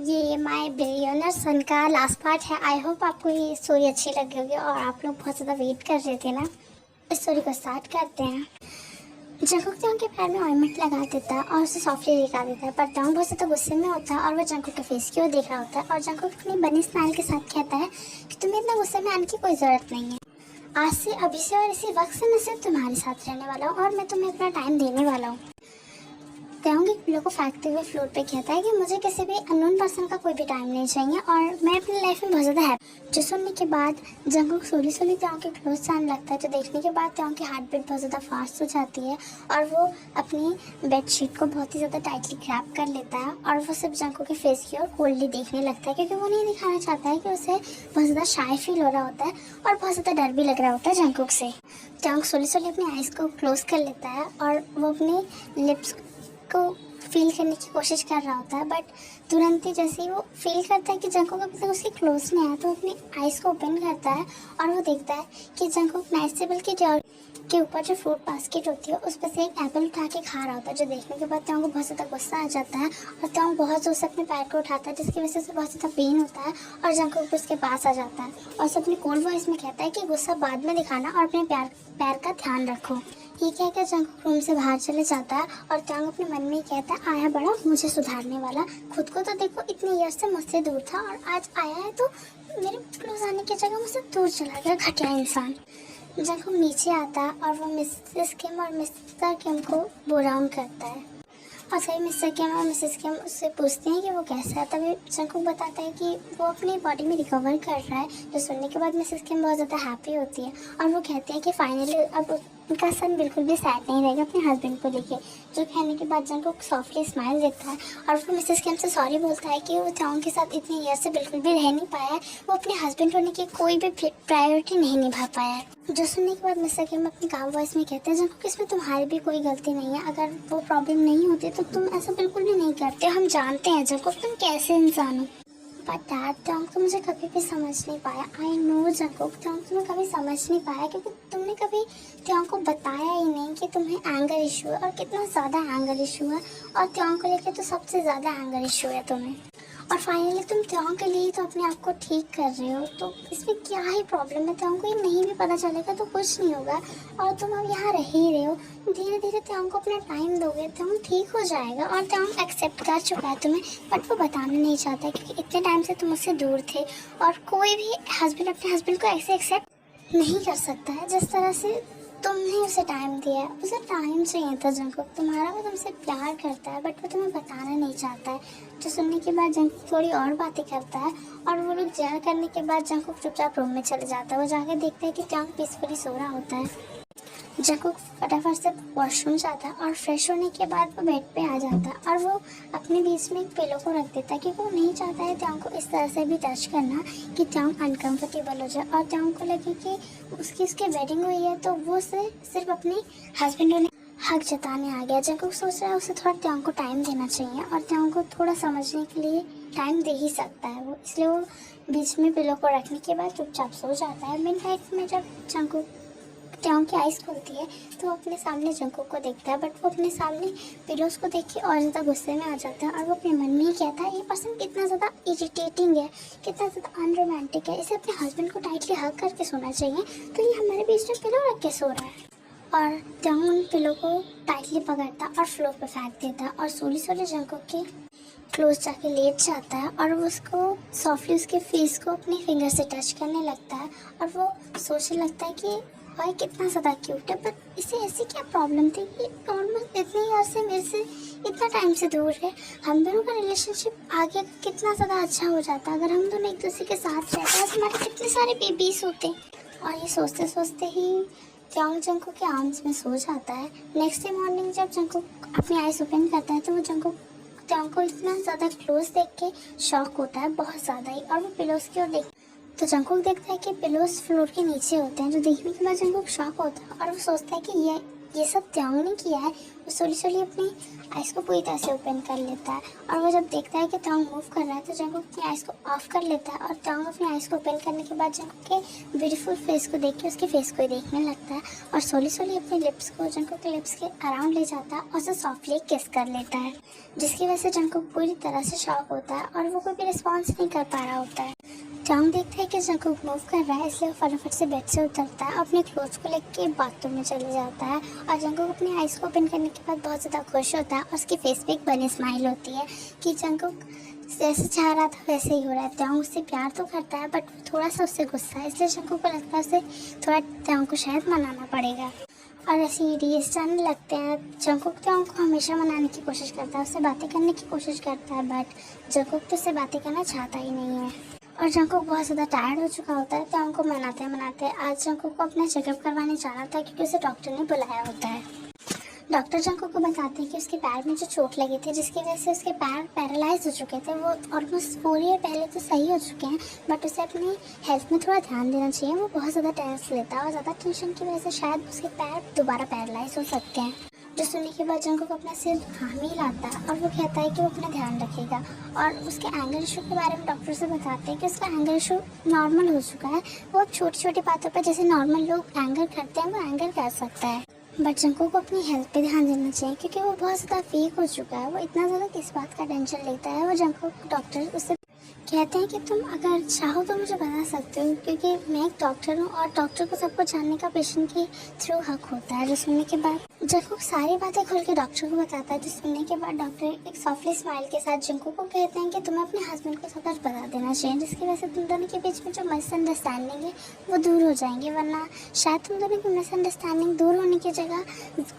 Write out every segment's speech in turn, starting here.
ये my billionaire सन का last part है। आई होप आपको ये स्टोरी अच्छी लगी होगी और आप लोग बहुत ज़्यादा वेट कर रहे थे ना। इस स्टोरी को स्टार्ट करते हैं। जंकुक त्योंग के पैर में ऑइंटमेंट लगा देता है और उसे सॉफ्टली दिखा देता है, पर त्योंग बहुत ज़्यादा गुस्से में होता है और वह जंकुक के फेस की ओर देख रहा होता है और जंकुक अपनी बनी स्माइल के साथ कहता है कि तुम्हें इतना गुस्से में आने की कोई ज़रूरत नहीं है। आज से, अभी से और इसी वक्त से मैं सिर्फ तुम्हारे साथ रहने वाला हूँ और मैं तुम्हें अपना टाइम देने वाला हूँ। त्योंग एक पिलो को फेंकते हुए फ्लोर पे कहता है कि मुझे किसी भी अननोन पर्सन का कोई भी टाइम नहीं चाहिए और मैं अपनी लाइफ में बहुत ज़्यादा हैप्पी। जो सुनने के बाद जंकुक स्लोली त्योंग के क्लोज जाने लगता है, जो देखने के बाद त्योंग की हार्ट बीट बहुत ज़्यादा फास्ट हो जाती है और वो अपनी बेडशीट को बहुत ही ज़्यादा टाइटली ग्रैब कर लेता है और वो सिर्फ जंकुक के फेस की ओर कोल्डली देखने लगता है, क्योंकि वो नहीं दिखाना चाहता है कि उसे बहुत ज़्यादा शाय फील हो रहा होता है और बहुत ज़्यादा डर भी लग रहा होता है जंकुक से। त्योंग स्लोली अपनी आइज़ को क्लोज कर लेता है और वो अपनी लिप्स को फील करने की कोशिश कर रहा होता है, बट तुरंत ही जैसे ही वो फील करता है कि जंकुक अभी तक उसके क्लोज नहीं आया, तो अपनी आइज़ को ओपन करता है और वो देखता है कि जंकुक नाइस टेबल के ऊपर जो फ्रूट बास्केट होती है उस पर से एक एप्पल उठा के खा रहा होता है, जो देखने के बाद त्योंग को बहुत ज़्यादा गुस्सा आ जाता है और त्योंग बहुत जोर से अपने पैर को उठाता है, जिसकी वजह से उसे बहुत ज़्यादा पेन होता है और जंकुक भी उसके पास आ जाता है और उसे अपनी कोल्ड वॉइस में कहता है कि गुस्सा बाद में दिखाना और अपने पैर का ध्यान रखो। ये कहकर जंकुक रूम से बाहर चले जाता है और त्योंग अपने मन में ही कहता है, आया बड़ा मुझे सुधारने वाला, खुद को तो देखो इतने ईयर से मुझसे दूर था और आज आया है तो मेरे क्लोज आने की जगह मुझसे दूर चला गया, घटिया इंसान। जंकुक नीचे आता है और वो मिसेस किम और मिस्टर किम को बुराउन करता है और सही मिस्टर किम और मिसेस किम उससे पूछते हैं कि वो कैसा है। तभी जंकुक बताता है कि वो अपनी बॉडी में रिकवर कर रहा है, जो सुनने के बाद मिसेस किम बहुत ज़्यादा हैप्पी होती है और वो कहते हैं कि फाइनली अब उनका सन बिल्कुल भी सैड नहीं रहेगा अपने हस्बैंड को लेके। जो कहने के बाद जंकुक सॉफ्टली स्माइल देता है और वो मिसेस किम से सॉरी बोलता है कि वो त्योंग के साथ इतने ईयर से बिल्कुल भी रह नहीं पाया है, वो अपने हस्बैंड होने की कोई भी प्रायोरिटी नहीं निभा पाया है। जो सुनने के बाद मिस्टर किम अपनी काम वॉइस में कहते हैं, जंकुक इसमें तुम्हारी भी कोई गलती नहीं है, अगर वो प्रॉब्लम नहीं होती तो तुम ऐसा बिल्कुल भी नहीं करते, हम जानते हैं जंकुक तुम कैसे इंसान हो। बट डैड त्योंग तो मुझे कभी भी समझ नहीं पाया। आई नो जंकुक त्योंग तुम्हें कभी समझ नहीं पाया क्योंकि तुमने कभी त्योंग को बताया ही नहीं कि तुम्हें एंगर इशू है और कितना ज़्यादा एंगर इशू है, और त्योंग को लेकर तो सबसे ज़्यादा एंगर इशू है तुम्हें। और फाइनली तुम त्योंग के लिए तो अपने आप को ठीक कर रहे हो, तो इसमें क्या ही प्रॉब्लम है। त्योंग को ये नहीं भी पता चलेगा तो कुछ नहीं होगा और तुम अब यहाँ रह ही रहे हो। धीरे धीरे त्योंग को अपना टाइम दोगे, त्योंग ठीक हो जाएगा और त्योंग एक्सेप्ट कर चुका है तुम्हें, बट वो बताना नहीं चाहता क्योंकि इतने टाइम से तुम उससे दूर थे और कोई भी हस्बैंड अपने हस्बैंड को ऐसे एक्सेप्ट नहीं कर सकता है जिस तरह से तुमने उसे टाइम दिया है। उसे टाइम चाहिए था जंकुक, तुम्हारा वो तुमसे प्यार करता है बट वो तुम्हें बताना नहीं चाहता है। जो सुनने के बाद जंकुक थोड़ी और बातें करता है और वो लोग जया करने के बाद जंकुक चुपचाप रूम में चले जाता है। वो जाके देखता है कि त्योंग पीसफुली सो रहा होता है। जंकुक फटाफट से वॉशरूम जाता है और फ्रेश होने के बाद वो बेड पे आ जाता है और वो अपने बीच में एक पिलो को रख देता है क्योंकि वो नहीं चाहता है त्योंग को इस तरह से भी टच करना कि त्योंग अनकंफर्टेबल हो जाए और त्योंग को लगे कि उसकी वेडिंग हुई है तो वो सिर्फ अपने हस्बैंड होने हक जताने आ गया। जंकुक सोच रहा है उसे थोड़ा त्योंग को टाइम देना चाहिए और त्योंग को थोड़ा समझने के लिए टाइम दे ही सकता है वो, इसलिए वो बीच में पिलो को रखने के बाद चुपचाप सो जाता है। मिडनाइट में जब जंकुक त्योंग की आइज़ खुलती है तो वो अपने सामने जंकुक को देखता है, बट वो अपने सामने पिलोस को देख के और ज़्यादा गुस्से में आ जाता है और वो अपने मन में ही कहता है, ये पर्सन कितना ज़्यादा इरिटेटिंग है, कितना ज़्यादा अनरोमांटिक है, इसे अपने हस्बैंड को टाइटली हग करके सोना चाहिए, तो ये हमारे बीच में पिलो रख के सो रहा है। और त्योंग उन पिलो को टाइटली पकड़ता और फ्लोर पर फेंक देता और सोली जंकुक के क्लोज जाके लेट जाता है और वो उसको सॉफ्टली उसके फेस को अपने फिंगर से टच करने लगता है और वो सोचने लगता है कि भाई कितना ज़्यादा क्यूट है, बट इसे ऐसी क्या प्रॉब्लम थी कि ऑलमोस्ट इतने ईयर से मेरे से इतना टाइम से दूर है। हम दोनों का रिलेशनशिप आगे कितना ज़्यादा अच्छा हो जाता अगर हम दोनों एक दूसरे के साथ रहते, आज हमारे कितने सारे बेबीज होते। और ये सोचते सोचते ही त्योंग जंकुक के आर्म्स में सो जाता है। नेक्स्ट डे मॉर्निंग जब जंकुक अपनी आइज़ ओपन करता है तो वो जंकुक त्योंग को इतना ज़्यादा क्लोज देख के शॉक होता है, बहुत ज़्यादा ही, और वो पिलोस की ओर देख तो जंकुक देखता है कि पिलोस फ्लोर के नीचे होते हैं, जो देखने के बाद जंकुक शॉक होता है और वो सोचता है कि ये ये सब त्योंग ने किया है। वो सोली सोली अपनी आइज़ को पूरी तरह से ओपन कर लेता है और वो जब देखता है कि त्योंग मूव कर रहा है तो जंगकुक अपनी आइज़ को ऑफ कर लेता है और त्योंग अपनी आइज़ को ओपन करने के बाद जंगकुक के ब्यूटीफुल फेस को देख के उसके फेस को ही देखने लगता है और सोली सोली अपने लिप्स को जंगकुक के लिप्स के अराउंड ले जाता है और उसे सॉफ्टली किस कर लेता है, जिसकी वजह से जंगकुक पूरी तरह से शॉक होता है और वो कोई भी रिस्पॉन्स नहीं कर पा रहा होता है। त्योंग देखता है कि जंगकुक मूव कर रहा है, इसलिए वो फटाफट से बेड से उतरता है, अपने क्लोथ्स को लेके बाथरूम में चले जाता है और जंगकुक अपनी आइज़ को ओपन करने के बाद बहुत ज़्यादा खुश होता है और उसके फेस पे एक बनी स्माइल होती है कि जंगकुक जैसे चाह रहा था वैसे ही हो रहा है। त्योंग उससे प्यार तो करता है बट थोड़ा सा उससे गुस्सा है, इसलिए जंगकुक को लगता है उसे थोड़ा त्योंग को शायद मनाना पड़ेगा और ऐसे ही डेज जाने लगते हैं। जंगकुक त्योंग को हमेशा मनाने की कोशिश करता है, उससे बातें करने की कोशिश करता है बट जंगकुक तो उससे बातें करना चाहता ही नहीं है और जंगकुक बहुत ज़्यादा टायर्ड हो चुका होता है। त्योंग को मनाते मनाते आज जंगकुक को अपना चेकअप करवाने जाना था क्योंकि उसे डॉक्टर ने बुलाया होता है। डॉक्टर जंगकुक को बताते हैं कि उसके पैर में जो चोट लगी थी जिसकी वजह से उसके पैर पैरालाइज हो चुके थे, वो ऑलमोस्ट 4 ईयर पहले तो सही हो चुके हैं बट उसे अपनी हेल्थ में थोड़ा ध्यान देना चाहिए। वो बहुत ज़्यादा टेंस लेता है और ज़्यादा टेंशन की वजह से शायद उसके पैर दोबारा पैरालाइज हो सकते हैं। जो सुनने के बाद जंगकुक अपना सिर हाँ में हिलाता है और वो कहता है कि वो अपना ध्यान रखेगा और उसके एंगर इशू के बारे में डॉक्टर से बताते हैं कि उसका एंगर इशू नॉर्मल हो चुका है। वो अब छोटी छोटी बातों पर जैसे नॉर्मल लोग एंगर करते हैं वो एंगर कर सकता है बट जंगकुक को अपनी हेल्थ पे ध्यान देना चाहिए क्योंकि वो बहुत ज़्यादा वीक हो चुका है। वो इतना ज़्यादा किस बात का टेंशन लेता है। वो जंगकुक डॉक्टर उससे कहते हैं कि तुम अगर चाहो तो मुझे बता सकते हो क्योंकि मैं एक डॉक्टर हूँ और डॉक्टर को सब कुछ जानने का पेशेंट के थ्रू हक होता है। जो सुनने के बाद जंगकुक सारी बातें खोल के डॉक्टर को बताता है। जो सुनने के बाद डॉक्टर एक सॉफ्टली स्माइल के साथ जंगकुक को कहते हैं कि तुम्हें अपने हस्बैंड को सब कुछ बता देना चाहिए, जिसकी वजह से तुम दोनों के बीच में जो मिसअंडरस्टैंडिंग है वो दूर हो जाएंगे, वरना शायद तुम दोनों की मिसअंडरस्टैंडिंग दूर होने की जगह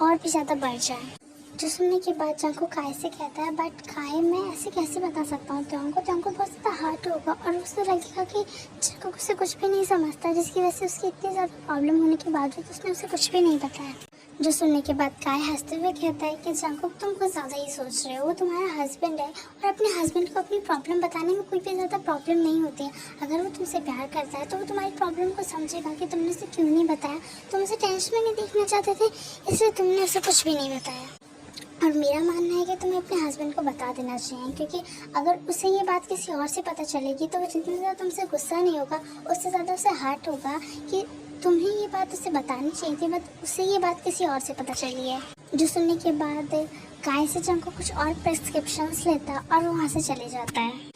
और भी ज़्यादा बढ़ जाए। जो सुनने के बाद जंगकुक काय से कहता है बट काय मैं ऐसे कैसे बता सकता हूँ त्योंग को बहुत ज़्यादा हर्ट होगा और उसे लगेगा कि जंगकुक उसे कुछ भी नहीं समझता, जिसकी वजह से उसकी इतनी ज़्यादा प्रॉब्लम होने के बावजूद उसने उसे कुछ भी नहीं बताया। जो सुनने के बाद काय हंसते हुए कहता है कि जंगकुक तुम कुछ ज़्यादा ही सोच रहे हो, वो तुम्हारा हस्बैंड है और अपने हस्बैंड को अपनी प्रॉब्लम बताने में कोई भी ज़्यादा प्रॉब्लम नहीं होती है। अगर वो तुमसे प्यार करता है तो वो तुम्हारी प्रॉब्लम को समझेगा कि तुमने उसे क्यों नहीं बताया, तुम उसे टेंशन में नहीं देखना चाहते थे इसलिए तुमने उसे कुछ भी नहीं बताया। और मेरा मानना है कि तुम्हें अपने हस्बैंड को बता देना चाहिए क्योंकि अगर उसे ये बात किसी और से पता चलेगी तो वो जितनी ज़्यादा तुमसे गुस्सा नहीं होगा उससे ज़्यादा उसे हर्ट होगा कि तुम्हें ये बात उसे बतानी चाहिए थी बट उसे ये बात किसी और से पता चली है। जो सुनने के बाद काय से जंगकुक कुछ और प्रिस्क्रिप्शंस लेता है और वहाँ से चले जाता है।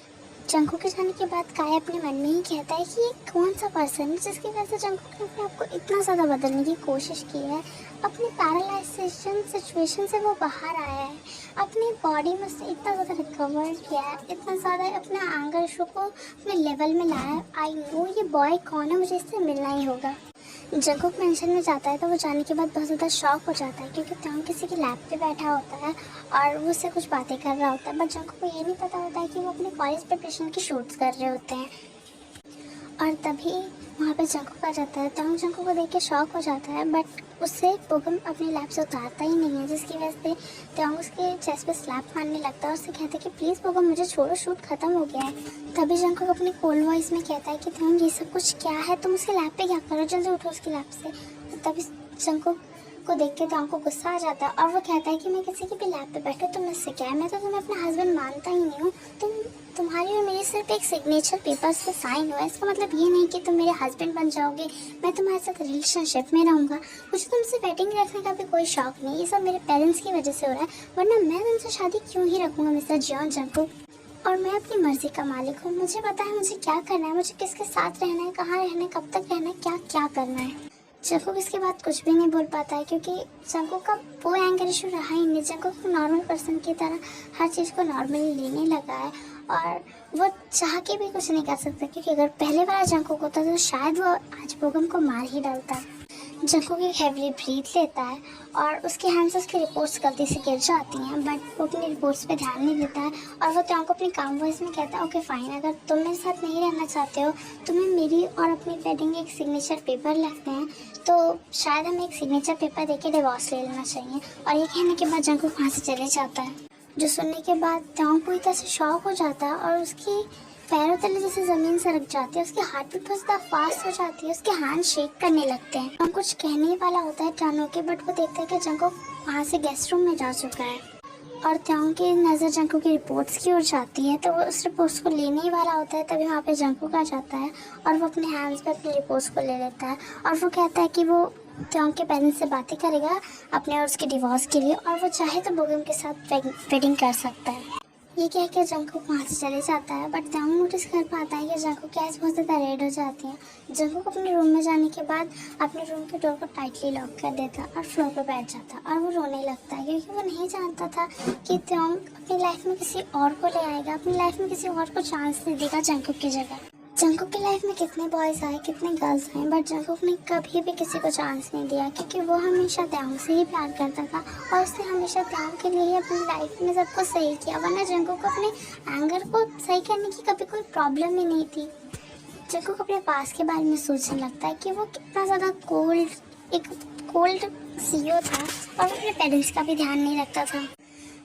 जंगकुक के जाने के बाद काय अपने मन में ही कहता है कि ये कौन सा पर्सन है जिसकी वजह से जंगकुक ने अपने आप को इतना ज़्यादा बदलने की कोशिश की है, अपनी पैरालाइजेशन सिचुएशन से वो बाहर आया है, अपनी बॉडी में से इतना ज़्यादा रिकवर किया है, इतना ज़्यादा अपना एंगर इशू को अपने लेवल में लाया है। आई नो ये बॉय कौन है, मुझे इससे मिलना ही होगा। जंगकुक मेंशन में जाता है तो वो जाने के बाद बहुत ज़्यादा शॉक हो जाता है क्योंकि त्योंग किसी की लैब पे बैठा होता है और वो उससे कुछ बातें कर रहा होता है बट जंगकुक को ये नहीं पता होता है कि वो अपने कॉलेज प्रिपरेशन की शूट्स कर रहे होते हैं। और तभी वहाँ पे जंगकुक आ जाता है। त्योंग जंगकुक को देख के शॉक हो जाता है बट उससे बोगम अपनी लैब से उतारता ही नहीं है, जिसकी वजह से त्योंग उसके चेस्ट पे स्लैप मारने लगता है और उससे कहता है कि प्लीज़ बोगम मुझे छोड़ो, शूट खत्म हो गया है। तभी जंगकुक अपनी कोल्ड वॉइस में कहता है कि त्योंग ये सब कुछ क्या है, तुम उसके लैब पे क्या करो, जल्दी उठो उसकी लैब से। तभी जंगकुक को देख के त्योंग को गुस्सा आ जाता है और वो कहता है कि मैं किसी की भी लैब पे बैठे तुम मुझसे क्या है, मैं तो तुम्हें अपना हस्बैंड मानता ही नहीं हूँ, तुम्हारी और मेरी सिर्फ एक सिग्नेचर पेपर्स पे साइन हुआ है, इसका मतलब ये नहीं कि तुम मेरे हस्बैंड बन जाओगे, मैं तुम्हारे साथ रिलेशनशिप में रहूँगा, मुझे तुमसे वेडिंग रखने का भी कोई शौक नहीं, ये सब मेरे पेरेंट्स की वजह से हो रहा है, वरना मैं तुमसे शादी क्यों ही रखूँगा मिस्टर जियोन जंगकुक। और मैं अपनी मर्जी का मालिक हूँ, मुझे पता है मुझे क्या करना है, मुझे किसके साथ रहना है, कहाँ रहना है, कब तक रहना है, क्या क्या करना है। जंगकुक इसके बाद कुछ भी नहीं बोल पाता है क्योंकि जंगकुक का वो एंगर इशू रहा ही नहीं। जंगकुक नॉर्मल पर्सन की तरह हर चीज़ को नॉर्मली लेने लगा है और वो चाह के भी कुछ नहीं कर सकता क्योंकि अगर पहले बार जंगकुक होता तो शायद वो आज बोगम को मार ही डालता। जंगकुक एक हैवीली ब्रीथ लेता है और उसके हैंड से उसकी रिपोर्ट्स गलती से गिर जाती हैं बट वो अपनी रिपोर्ट्स पे ध्यान नहीं देता है और वो त्योंग को अपनी काम वॉइस में कहता है ओके फाइन, अगर तुम मेरे साथ नहीं रहना चाहते हो तुम्हें मेरी और अपनी वेडिंग एक सिग्नेचर पेपर लगते हैं तो शायद हमें एक सिग्नेचर पेपर देके डिवोर्स ले लेना चाहिए। और ये कहने के बाद जंगकुक वहाँ से चले जाता है। जो सुनने के बाद त्योंग पूरी तरह से शॉक हो जाता है और उसकी पैरों तले जैसे जमीन सरक जाती है, उसकी हार्ट बीट बहुत ज़्यादा फास्ट हो जाती है, उसके हैंड शेक करने लगते हैं। हम कुछ कहने ही वाला होता है चानो के, बट वो देखता है कि जंगकुक वहाँ से गेस्ट रूम में जा चुका है और त्योंग की नज़र जंगकुक की रिपोर्ट्स की ओर जाती है। तो वो उस रिपोर्ट्स को लेने ही वाला होता है, तभी वहाँ पे जंगकुक आ जाता है और वो अपने हैंड्स पे अपनी रिपोर्ट्स को ले लेता है और वो कहता है कि वो त्योंग के पेरेंट्स से बातें करेगा अपने और उसके डिवोर्स के लिए, और वो चाहे तो बोगम के साथ वेडिंग कर सकता है। ये कह के जंगकुक वहाँ से चले जाता है, बट त्योंग नोटिस कर पाता है कि जंगकुक की आइज़ बहुत ज़्यादा रेड हो जाती हैं। जंगकुक अपने रूम में जाने के बाद अपने रूम के डोर को टाइटली लॉक कर देता और फ्लोर पर बैठ जाता और वो रोने लगता है, क्योंकि वो नहीं जानता था कि त्योंग अपनी लाइफ में किसी और को ले आएगा, अपनी लाइफ में किसी और को चांस दे देगा जंगकुक की जगह। जंगकुक की लाइफ में कितने बॉयज़ आए, कितने गर्ल्स आए, बट जंगकुक ने कभी भी किसी को चांस नहीं दिया, क्योंकि वो हमेशा त्योंग से ही प्यार करता था और उसने हमेशा त्योंग के लिए ही अपनी लाइफ में सब कुछ सही किया। वरना जंगकुक को अपने एंगर को सही करने की कभी कोई प्रॉब्लम ही नहीं थी। जंगकुक अपने पास के बारे में सोचने लगता है कि वो कितना ज़्यादा एक कोल्ड सीईओ था और वो अपने पेरेंट्स का भी ध्यान नहीं रखता था।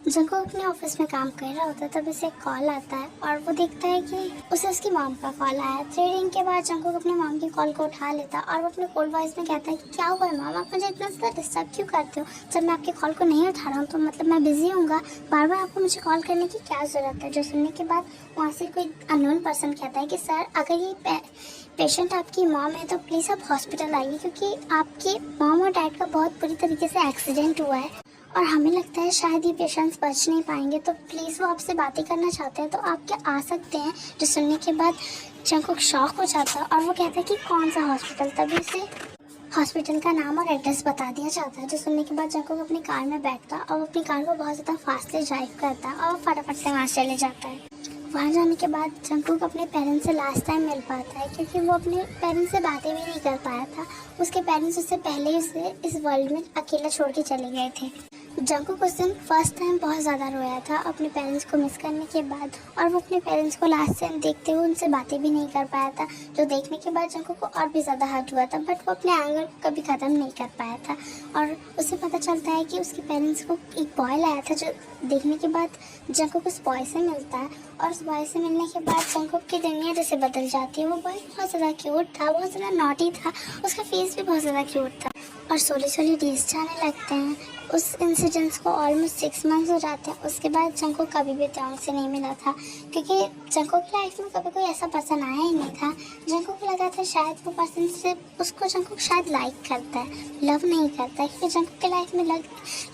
जंगकुक अपने ऑफिस में काम कर रहा होता है, तब उसे कॉल आता है और वो देखता है कि उसे उसकी मॉम का कॉल आया। 3 रिंग के बाद जंगकुक अपने मॉम की कॉल को उठा लेता और वो अपने कोल्ड वॉइस में कहता है कि क्या हुआ है मॉम, आप मुझे इतना ज़्यादा डिस्टर्ब क्यों करते हो? जब मैं आपकी कॉल को नहीं उठा रहा हूँ तो मतलब मैं बिजी हूँगा, बार बार आपको मुझे कॉल करने की क्या ज़रूरत है? जो सुनने के बाद वहाँ से कोई अननोन पर्सन कहता है कि सर, अगर ये पेशेंट आपकी मॉम है तो प्लीज़ आप हॉस्पिटल आइए, क्योंकि आपके मॉम और डैड का बहुत बुरी तरीके से एक्सीडेंट हुआ है और हमें लगता है शायद ये पेशेंट्स बच नहीं पाएंगे, तो प्लीज़ वो आपसे बातें करना चाहते हैं, तो आप क्या आ सकते हैं? जो सुनने के बाद जंगकुक शॉक हो जाता है और वो कहता है कि कौन सा हॉस्पिटल। तभी उसे हॉस्पिटल का नाम और एड्रेस बता दिया जाता है। जो सुनने के बाद जंगकुक अपनी कार में बैठता और अपनी कार को बहुत ज़्यादा फास्टली ड्राइव करता और वो फटाफट से वहाँ चले जाता है। वहाँ जाने के बाद जंगकुक अपने पेरेंट्स से लास्ट टाइम मिल पाता है, क्योंकि वो अपने पेरेंट्स से बातें भी नहीं कर पाया था। उसके पेरेंट्स उससे पहले ही उसे इस वर्ल्ड में अकेला छोड़ के चले गए थे। जंगकुक उस दिन फर्स्ट टाइम बहुत ज़्यादा रोया था अपने पेरेंट्स को मिस करने के बाद, और वो अपने पेरेंट्स को लास्ट टाइम देखते हुए उनसे बातें भी नहीं कर पाया था, जो देखने के बाद जंगकुक को और भी ज़्यादा हर्ट हुआ था। बट वो अपने एंगर को कभी ख़त्म नहीं कर पाया था और उसे पता चलता है कि उसके पेरेंट्स को एक बॉय लाया था, जो देखने के बाद जंगकुक उस बॉय से मिलता है और उस बॉय से मिलने के बाद जंगकुक की दुनिया जैसे बदल जाती है। वो बॉय बहुत ज़्यादा क्यूट था, बहुत ज़्यादा नॉटी था, उसका फेस भी बहुत ज़्यादा क्यूट था और सोली डेज जाने लगते हैं। उस इंसिडेंट्स को ऑलमोस्ट 6 मंथ्स हो जाते हैं। उसके बाद जंगकुक कभी भी त्योंग से नहीं मिला था, क्योंकि जंगकुक की लाइफ में कभी कोई ऐसा पर्सन आया ही नहीं था। जंगकुक को लगा था शायद वो पर्सन से उसको जंगकुक शायद लाइक करता है, लव नहीं करता है, क्योंकि जंगकुक की लाइफ में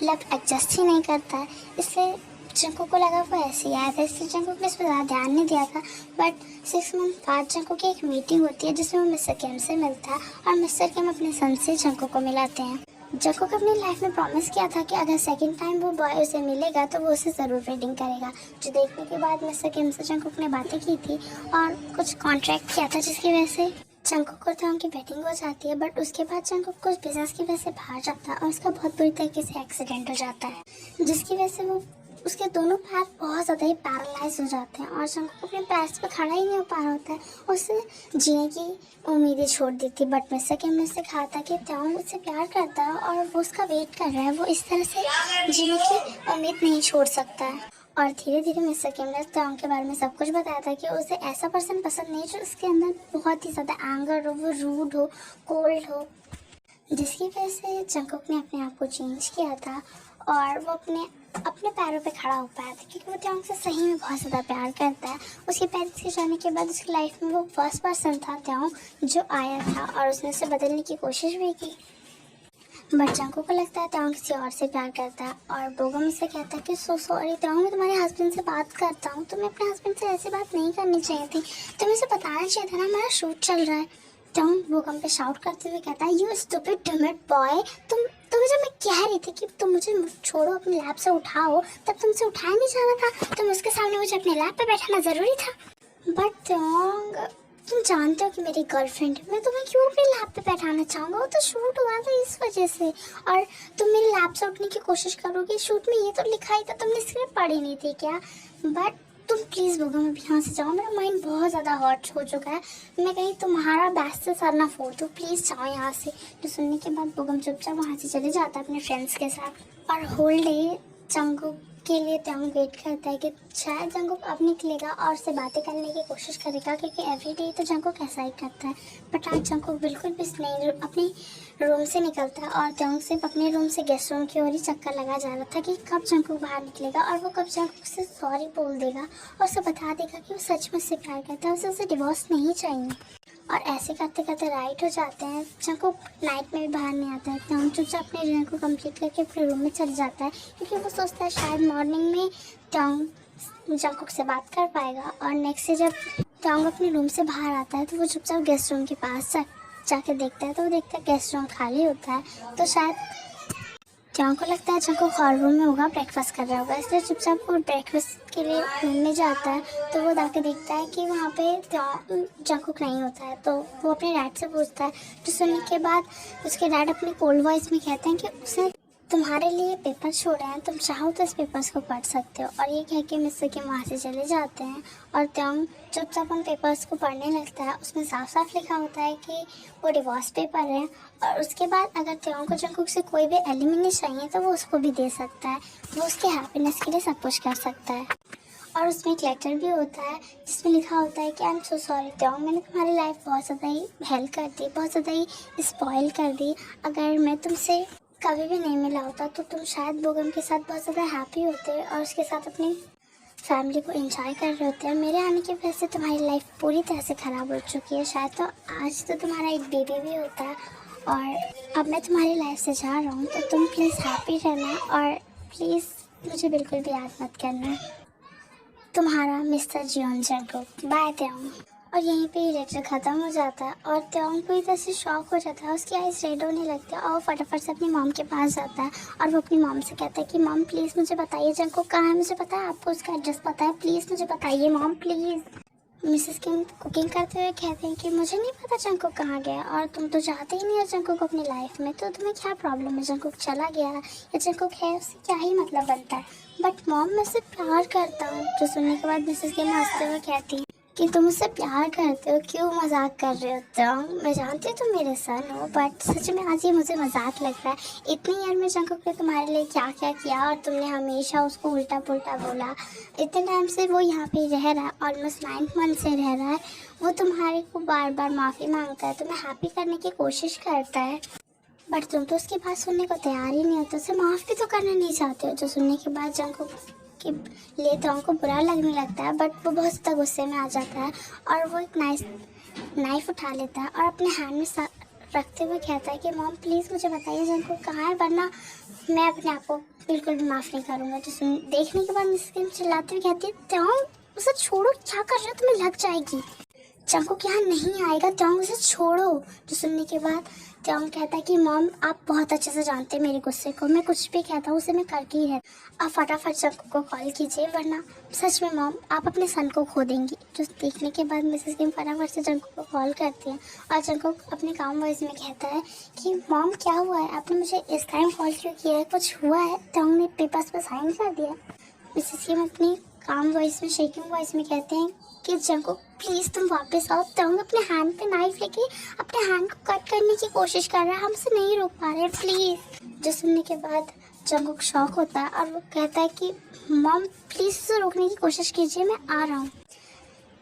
लव एडजस्ट ही नहीं करता है। इसलिए जंगकुक को लगा वो ऐसे ही आया था, इसलिए जंगकुक ने इस पर ज़्यादा ध्यान नहीं दिया था। बट 6 मंथ बाद जंगकुक की एक मीटिंग होती है जिसमें वो मिस्टर किम से मिलता है और मिस्टर किम अपने सन से जंगकुक को मिलाते हैं। जंगकुक अपनी लाइफ में प्रॉमिस किया था कि अगर सेकंड टाइम वो बॉय उसे मिलेगा तो वो उसे ज़रूर वेडिंग करेगा। जो देखने के बाद मिस्टर किम से जंगकुक ने बातें की थी और कुछ कॉन्ट्रैक्ट किया था, जिसकी वजह से जंगकुक को त्योंग की वेडिंग हो जाती है। बट उसके बाद जंगकुक कुछ बिजनेस की वजह से बाहर जाता है और उसका बहुत बुरी तरीके से एक्सीडेंट हो जाता है, जिसकी वजह से वो उसके दोनों पैर बहुत ज़्यादा ही पैरालाइज हो जाते हैं और जंगकुक अपने पैर पे खड़ा ही नहीं हो पा रहा होता है। उसे जीने की उम्मीदें छोड़ दी थी, बट मिस्टर किम ने उसे कहा था कि त्योंग उससे प्यार करता है और वो उसका वेट कर रहा है, वो इस तरह से जीने की उम्मीद नहीं छोड़ सकता है। और धीरे धीरे मिस्टर किम ने त्योंग के बारे में सब कुछ बताया था कि उसे ऐसा पर्सन पसंद नहीं जो उसके अंदर बहुत ही ज़्यादा एंगर हो, वो रूड हो, कोल्ड हो, जिसकी वजह से जंगकुक ने अपने आप को चेंज किया था और वो अपने पैरों पे खड़ा हो पाया था, क्योंकि वो त्योंग से सही में बहुत ज़्यादा प्यार करता है। उसके पेरेंट्स के जाने के बाद उसकी लाइफ में वो फर्स्ट पर्सन था त्योंग जो आया था और उसने उसे बदलने की कोशिश भी की। बट जंगकुक को लगता है त्योंग किसी और से प्यार करता है और बोगम उससे कहता है कि सो सॉरी त्योंग, मैं तुम्हारे हस्बैंड से बात करता हूँ, तुम्हें अपने हस्बैंड से ऐसी बात नहीं करनी चाहिए थी, तुम्हें उसे बताना चाहिए था ना हमारा शूट चल रहा है। त्योंग बोगम पे शाउट करते हुए कहता है, यू स्टूपिड डमट बॉय, तुम्हें जब मैं कह रही थी कि तुम मुझे छोड़ो, अपने लैब से उठाओ, तब तुमसे उठाया नहीं जाना था, तुम उसके सामने मुझे अपने लैब पे बैठाना ज़रूरी था। बट त्योंग, तुम जानते हो कि मेरी गर्लफ्रेंड है, मैं तुम्हें क्यों अपने लैब पे बैठाना चाहूँगा, वो तो शूट हुआ था इस वजह से, और तुम मेरे लैब से उठने की कोशिश करोगे, शूट में ये तो लिखा ही था, तुमने स्क्रिप्ट पढ़ी नहीं थी क्या? बट तुम प्लीज़ बोगम अभी यहाँ से जाओ, मेरा माइंड बहुत ज़्यादा हर्ट हो चुका है, मैं कहीं तुम्हारा बेस्ट से सर ना फोड़ दूँ, प्लीज़ जाओ यहाँ से। जो सुनने के बाद बोगम चुपचाप वहाँ से चले जाता है अपने फ्रेंड्स के साथ। और होल डे जंगकुक के लिए जंगकुक वेट करता है कि शायद जंगकुक अब निकलेगा और उससे बातें करने की कोशिश करेगा, क्योंकि एवरीडे तो जंगकुक ऐसा ही करता है। बट आज जंगकुक बिल्कुल भी नहीं अपनी रूम से निकलता है और जंगकुक सिर्फ अपने रूम से गेस्ट रूम की ओर ही चक्कर लगा जा रहा था कि कब जंगकुक बाहर निकलेगा और वो कब जंगकुक से सॉरी बोल देगा और उसे बता देगा कि वो सच में उससे प्यार करता है, उसे डिवोर्स नहीं चाहिए। और ऐसे करते करते राइट हो जाते हैं। जंगकुक नाइट में भी बाहर नहीं आता है, तो चुपचाप अपने डिनर को कंप्लीट करके अपने रूम में चल जाता है, क्योंकि वो सोचता है शायद मॉर्निंग में ट्योंग जंगकुक से बात कर पाएगा। और नेक्स्ट डे जब ट्योंग अपने रूम से बाहर आता है तो वो चुपचाप गेस्ट रूम के पास जाके देखता है, तो वो देखता है गेस्ट रूम खाली होता है। तो शायद ट्योंग को लगता है जंगकुक हॉल रूम में होगा, ब्रेकफास्ट कर रहा होगा, इसलिए चुपचाप वो ब्रेकफास्ट के लिए रूम में जाता है। तो वो जाके देखता है कि वहाँ पे जंगकुक नहीं होता है। तो वो अपने डैड से पूछता है, जो सुनने के बाद उसके डैड अपनी कोल्ड वॉइस में कहते हैं कि उसने तुम्हारे लिए पेपर छोड़े हैं, तुम चाहो तो इस पेपर्स को पढ़ सकते हो। और ये कह के मिस्टर के वहाँ से चले जाते हैं और ट्योंग चुपचाप उन पेपर्स को पढ़ने लगता है। उसमें साफ साफ लिखा होता है कि वो डिवोर्स पेपर है, और उसके बाद अगर ट्योंग को जंगकुक से कोई भी एलिमिनेट चाहिए तो वो उसको भी दे सकता है, वो उसके हैप्पीनेस के लिए सब कुछ कर सकता है। और उसमें एक लेटर भी होता है जिसमें लिखा होता है कि आई एम सो सॉरी ट्योंग, मैंने तुम्हारी लाइफ बहुत ज़्यादा ही हेल्प कर दी, बहुत ज़्यादा ही स्पॉइल कर दी। अगर मैं तुमसे कभी भी नहीं मिला होता तो तुम शायद बोगम के साथ बहुत ज़्यादा हैप्पी होते और उसके साथ अपनी फैमिली को एंजॉय कर रहे होते हैं। मेरे आने की वजह से तुम्हारी लाइफ पूरी तरह से ख़राब हो चुकी है, शायद तो आज तो तुम्हारा एक बेबी भी होता है। और अब मैं तुम्हारी लाइफ से जा रहा हूँ, तो तुम प्लीज़ हैप्पी रहना और प्लीज़ मुझे बिल्कुल भी याद मत करना। तुम्हारा मिस्टर जियोन जंगकुक। बाय ट्योंग। और यहीं पे ही लेटर ख़त्म हो जाता है और ट्योंग पूरी तरह से शॉक हो जाता है, उसकी आइज़ रेड होने लगती है और वो फटाफट से अपनी मॉम के पास जाता है और वो अपनी मॉम से कहता है कि मॉम प्लीज़ मुझे बताइए जंगकुक कहाँ है, मुझे पता है आपको उसका एड्रेस पता है, प्लीज़ मुझे बताइए mom please. Mrs Kim cooking करते हुए कहते हैं कि मुझे नहीं पता जंगकुक कहाँ गया और तुम तो चाहते ही नहीं हो जंगकुक अपनी लाइफ में, तो तुम्हें क्या प्रॉब्लम है, जंगकुक चला गया या जंगकुक है उससे क्या ही मतलब बनता है। बट मॉम मैं उससे प्यार करता हूँ। जो सुनने के बाद मिसेस किम हंसते हुए कहती हैं कि तुम उससे प्यार करते हो, क्यों मजाक कर रहे हो ट्योंग, मैं जानती हूँ तुम मेरे सन हो, बट सच में आज ये मुझे मजाक लग रहा है। इतनी ईयर में जंगकुक ने तुम्हारे लिए क्या क्या किया और तुमने हमेशा उसको उल्टा पुल्टा बोला। इतने टाइम से वो यहाँ पे रह रहा है, ऑलमोस्ट 9 मंथ से रह रहा है, वो तुम्हारे को बार बार माफ़ी मांगता है, तुम्हें हैप्पी करने की कोशिश करता है, बट तुम तो उसकी बात सुनने को तैयार ही नहीं होते, उसे माफ़ भी तो करना नहीं चाहते हो। जो सुनने के बाद जंगकुक के लिए ट्योंग को बुरा लगने लगता है, बट वो बहुत ज़्यादा गुस्से में आ जाता है और वो एक नाइफ उठा लेता है और अपने हैंड में रखते हुए कहता है कि मॉम प्लीज़ मुझे बताइए जंगकुक कहाँ है, वरना मैं अपने आप को बिल्कुल भी माफ़ नहीं करूँगा। जो देखने के बाद मिसेस किम चिल्लाते हुए कहती है ट्योंग उसे छोड़ो, क्या कर रहे हो, तुम्हें लग जाएगी, जंगकुक यहाँ नहीं आएगा, ट्योंग उसे छोड़ो। जो सुनने के बाद ट्योंग कहता है कि मॉम आप बहुत अच्छे से जानते हैं मेरे गुस्से को, मैं कुछ भी कहता हूँ उसे मैं करके ही रहता, आप फटाफट जंगकुक को कॉल कीजिए, वरना सच में मॉम आप अपने सन को खो देंगी। जो देखने के बाद मिसेस किम फटाफट से जंगकुक को कॉल करती हैं और जंगकुक अपने काम वॉइस में कहता है कि मॉम क्या हुआ है, आपने मुझे इस टाइम कॉल क्यों किया है, कुछ हुआ है, ट्योंग ने पेपर्स पर साइन कर दिया। मिसेस किम अपनी काम वॉइस में शेकिंग वॉइस में कहते हैं कि जंगकुक प्लीज़ तुम वापस आओ। ट्योंग अपने हैंड पे नाइफ लेके अपने हैंड को कट करने की कोशिश कर रहा है, हम उसे नहीं रोक पा रहे, प्लीज़। जो सुनने के बाद जंगकुक शॉक होता है और वो कहता है कि मॉम प्लीज़ उसे रोकने की कोशिश कीजिए, मैं आ रहा हूँ।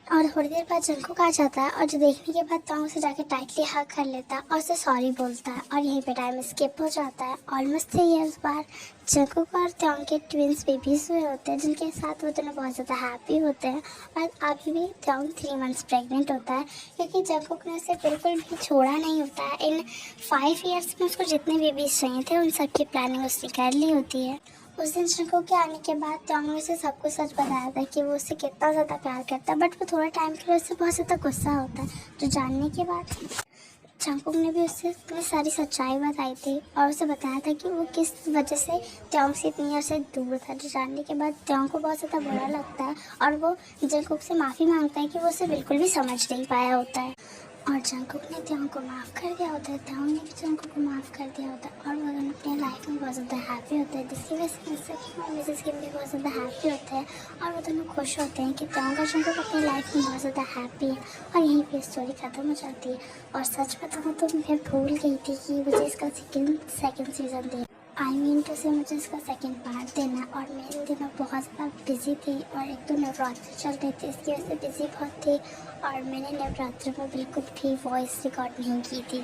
और थोड़ी देर बाद जंगकुक आ जाता है और जो देखने के बाद ट्योंग उसे जाके टाइटली हग कर लेता है और उसे सॉरी बोलता है और यहीं पे टाइम स्किप हो जाता है। ऑलमोस्ट 3 इयर्स बाद जंगकुक और ट्योंग के ट्विंस बेबीज हुए होते हैं, जिनके साथ वो दोनों बहुत ज़्यादा हैप्पी होते हैं। और अभी भी ट्योंग 3 मंथ्स प्रेग्नेंट होता है, क्योंकि जंगकुक ने उसे बिल्कुल भी छोड़ा नहीं होता है। इन 5 इयर्स में उसको जितने बेबीज चाहिए थे उन सब की प्लानिंग उसने कर ली होती है। उस दिन जंगकुक के आने के बाद ट्योंग ने उसे सब कुछ सच बताया था कि वो उससे कितना ज़्यादा प्यार करता है, बट वो थोड़ा टाइम के लिए उससे बहुत ज़्यादा गुस्सा होता है। जो जानने के बाद जंगकुक ने भी उससे अपनी सारी सच्चाई बताई थी और उसे बताया था कि वो किस वजह से ट्योंग से इतनी देर से दूर था। जो जानने के बाद ट्योंग को बहुत ज़्यादा बुरा लगता है और वो जंगकुक से माफ़ी मांगता है कि वो उसे बिल्कुल भी समझ नहीं पाया होता है। और जंगकुक ने ट्योंग को माफ़ कर दिया होता है, ट्योंग ने भी जंगकुक को माफ़ कर दिया होता है और वो दोनों अपनी लाइफ में बहुत ज़्यादा हैप्पी होते हैं, जिसकी वजह से मिसेस किम भी बहुत ज़्यादा हैप्पी होते हैं और वो दोनों खुश होते हैं कि ट्योंग और जंगकुक अपनी लाइफ में बहुत ज़्यादा हैप्पी है। और यहीं पे स्टोरी ख़त्म हो जाती है। और सच बताऊँ तो मैं भूल गई थी कि मुझे इसका सेकेंड सीज़न दे। आई मीन टू से मुझे इसका सेकंड पार्ट देना, और मैं इन दिनों बहुत ज़्यादा बिज़ी थी और एक तो नवरात्र चल रहे थे, इसकी वजह से बिज़ी बहुत थी और मैंने नवरात्र में बिल्कुल भी वॉइस रिकॉर्ड नहीं की थी।